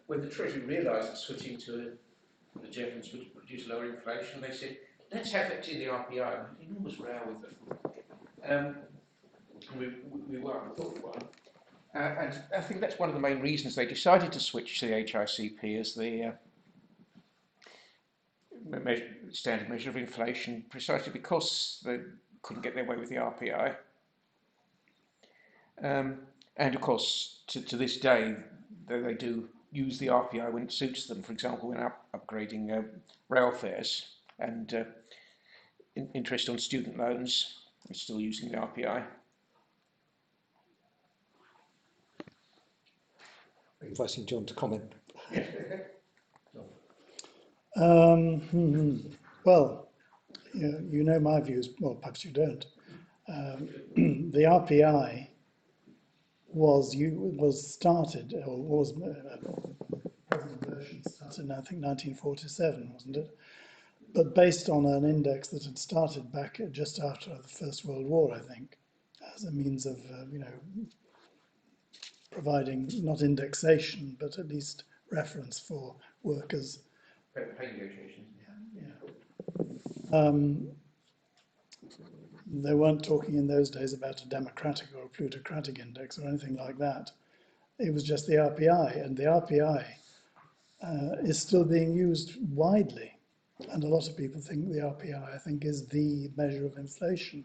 when the Treasury realised that switching to the Germans would produce lower inflation, they said, let's have it in the RPO. Enormous row with them. We won, I thought we won. And I think that's one of the main reasons they decided to switch to the HICP as the standard measure of inflation, precisely because they couldn't get their way with the RPI. And of course, to this day, they do use the RPI when it suits them. For example, when upgrading rail fares and interest on student loans, they're still using the RPI. Inviting John to comment. Well, you know my views, well, perhaps you don't. The RPI was started, or was started in, I think, 1947, wasn't it? But based on an index that had started back just after the First World War, I think, as a means of, providing not indexation, but at least reference for workers. Pay negotiations. Yeah. They weren't talking in those days about a democratic or a plutocratic index or anything like that. It was just the RPI, and the RPI is still being used widely. And a lot of people think the RPI, I think, is the measure of inflation,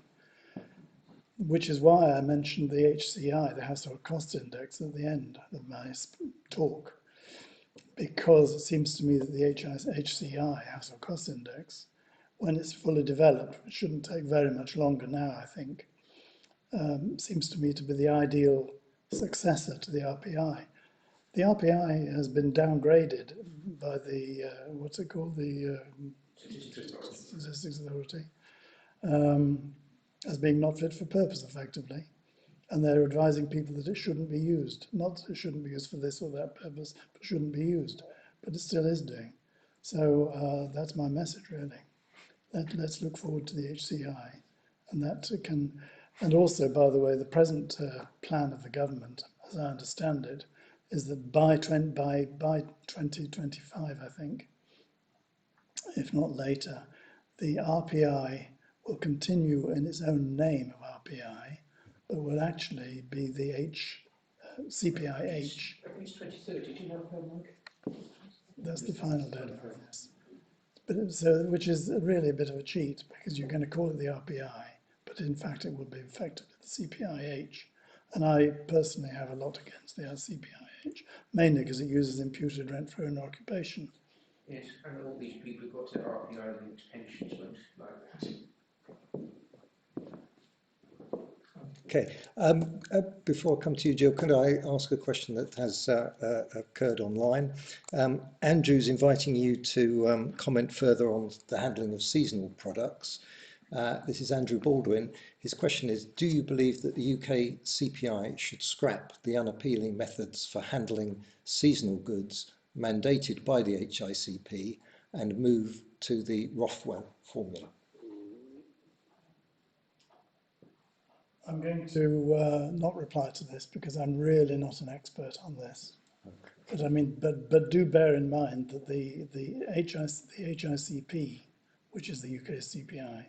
which is why I mentioned the HCI, the Household Cost Index, at the end of my talk, because it seems to me that the HCI, Household Cost Index, when it's fully developed, which shouldn't take very much longer now, I think, seems to me to be the ideal successor to the RPI. The RPI has been downgraded by the, what's it called, the Statistics Authority, as being not fit for purpose, effectively. And they're advising people that it shouldn't be used. Not that it shouldn't be used for this or that purpose, but shouldn't be used. But it still is doing. So that's my message, really. Let's look forward to the HCI. And that can, and also, by the way, the present plan of the government, as I understand it, is that by 2025, I think, if not later, the RPI will continue in its own name of RPI, but will actually be the CPIH. It's 2030, do you know, Mike? That's the final deadline, yes. But so, which is really a bit of a cheat, because you're going to call it the RPI, but in fact it will be effectively the CPIH. And I personally have a lot against the CPIH, mainly because it uses imputed rent for own occupation. Yes, and all these people who've got their RPI links pensions won't like that. Okay, before I come to you, Jill, could I ask a question that has occurred online? Andrew's inviting you to comment further on the handling of seasonal products. This is Andrew Baldwin. His question is, do you believe that the UK CPI should scrap the unappealing methods for handling seasonal goods mandated by the HICP and move to the Rothwell formula? I'm going to not reply to this because I'm really not an expert on this. Okay. But I mean, but do bear in mind that the HICP, which is the UK CPI,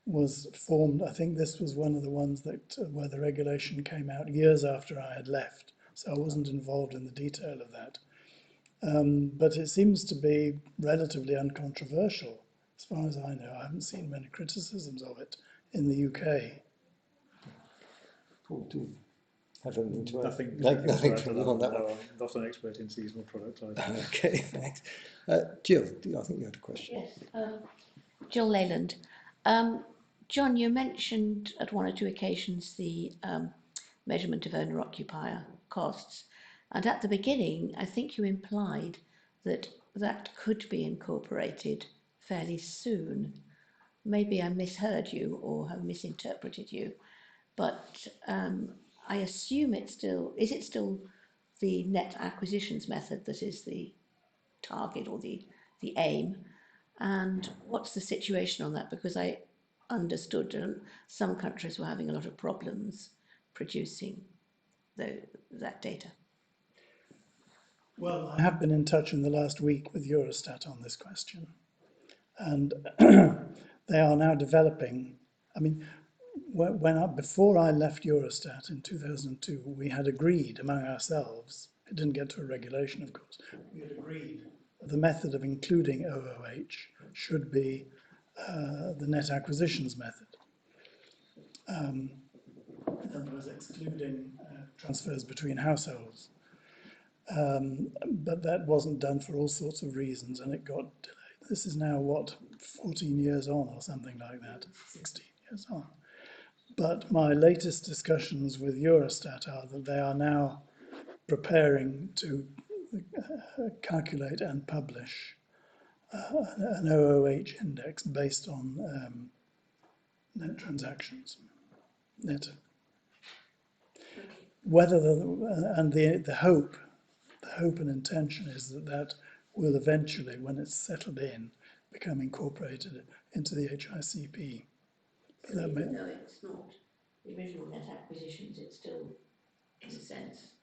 was formed. I think this was one of the ones that where the regulation came out years after I had left, so I wasn't involved in the detail of that. But it seems to be relatively uncontroversial, as far as I know. I haven't seen many criticisms of it in the UK. Paul, do you have anything to add? Nothing to add on that one. I'm not an expert in seasonal products either. Okay, thanks. Jill, I think you had a question. Yes, Jill Leyland. John, you mentioned at one or two occasions the measurement of owner-occupier costs. And at the beginning, I think you implied that that could be incorporated fairly soon. Maybe I misheard you or have misinterpreted you. But I assume is it still the net acquisitions method that is the target or the aim? And what's the situation on that? Because I understood, and some countries were having a lot of problems producing that data. Well, I have been in touch in the last week with Eurostat on this question, and they are now developing. I mean, before I left Eurostat in 2002, we had agreed among ourselves, it didn't get to a regulation, of course, we had agreed that the method of including OOH should be the net acquisitions method. That was excluding transfers between households. But that wasn't done for all sorts of reasons, and it got delayed. This is now, what, 14 years on or something like that, 16 years on. But my latest discussions with Eurostat are that they are now preparing to calculate and publish an OOH index based on net transactions. Whether the hope and intention is that will eventually, when it's settled in, become incorporated into the HICP. So even though it's not the original net acquisitions, it's still, in a sense.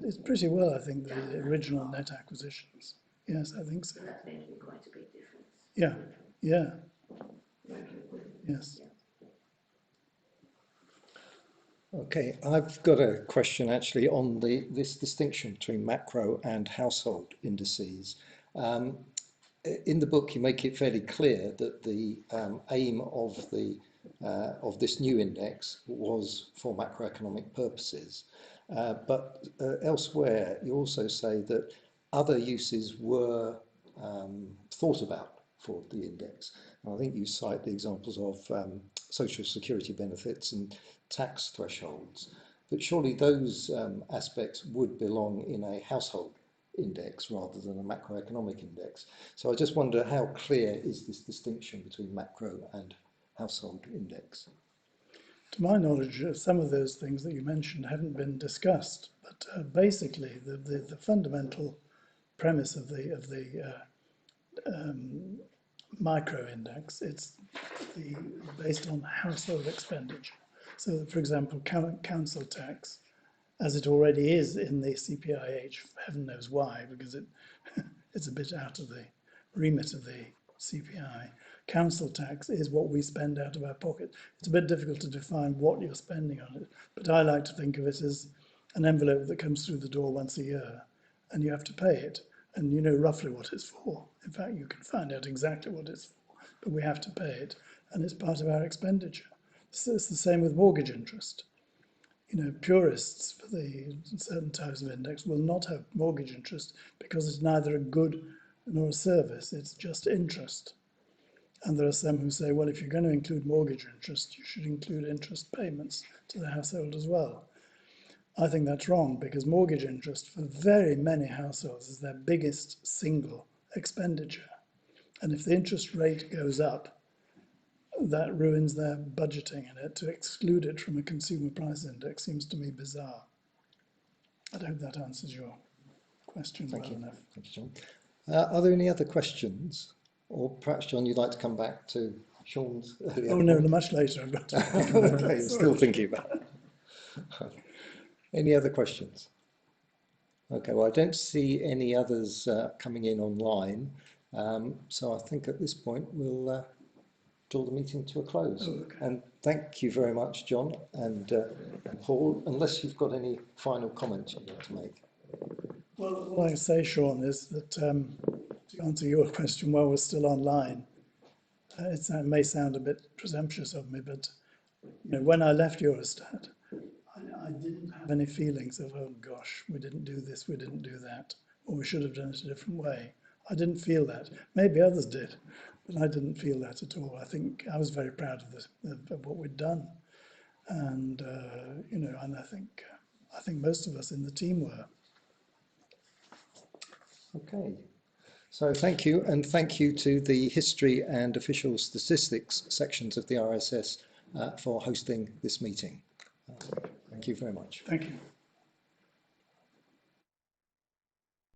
It's pretty well, I think, the original net acquisitions. Yes, I think so. So that's going to be quite a big difference. Yeah, yeah. Yes. Okay, I've got a question actually on this distinction between macro and household indices. In the book, you make it fairly clear that the aim of this new index was for macroeconomic purposes. But elsewhere, you also say that other uses were thought about for the index. And I think you cite the examples of social security benefits and tax thresholds. But surely those aspects would belong in a household index rather than a macroeconomic index. So I just wonder, how clear is this distinction between macro and household index? To my knowledge, some of those things that you mentioned haven't been discussed, but basically the fundamental premise of the micro index, it's based on household expenditure. So, for example, council tax, as it already is in the CPIH, heaven knows why, because it's a bit out of the remit of the CPI. Council tax is what we spend out of our pocket. It's a bit difficult to define what you're spending on it, but I like to think of it as an envelope that comes through the door once a year, and you have to pay it, and you know roughly what it's for. In fact, you can find out exactly what it's for, but we have to pay it, and it's part of our expenditure. So it's the same with mortgage interest. You know, purists for the certain types of index will not have mortgage interest because it's neither a good nor a service, it's just interest. And there are some who say, well, if you're going to include mortgage interest, you should include interest payments to the household as well. I think that's wrong, because mortgage interest for very many households is their biggest single expenditure. And if the interest rate goes up, that ruins their budgeting in it. To exclude it from a consumer price index seems to me bizarre. I hope that answers your question well enough. Thank you, John. Are there any other questions? Or perhaps, John, you'd like to come back to Sean's earlier Oh, no, much later. I've got to okay, you're still thinking about it. Any other questions? Okay, well, I don't see any others coming in online. So I think at this point we'll draw the meeting to a close. Oh, okay. And thank you very much, John and Paul, unless you've got any final comments you'd like to make. Well, what I say, Sean, is that to answer your question while we're still online, it may sound a bit presumptuous of me, but you know, when I left Eurostat, I didn't have any feelings of, oh gosh, we didn't do this, we didn't do that, or we should have done it a different way. I didn't feel that. Maybe others did, but I didn't feel that at all. I think I was very proud of this, of what we'd done, and you know, and I think most of us in the team were. Okay. So thank you, and thank you to the History and Official Statistics sections of the RSS for hosting this meeting. Thank you very much. Thank you.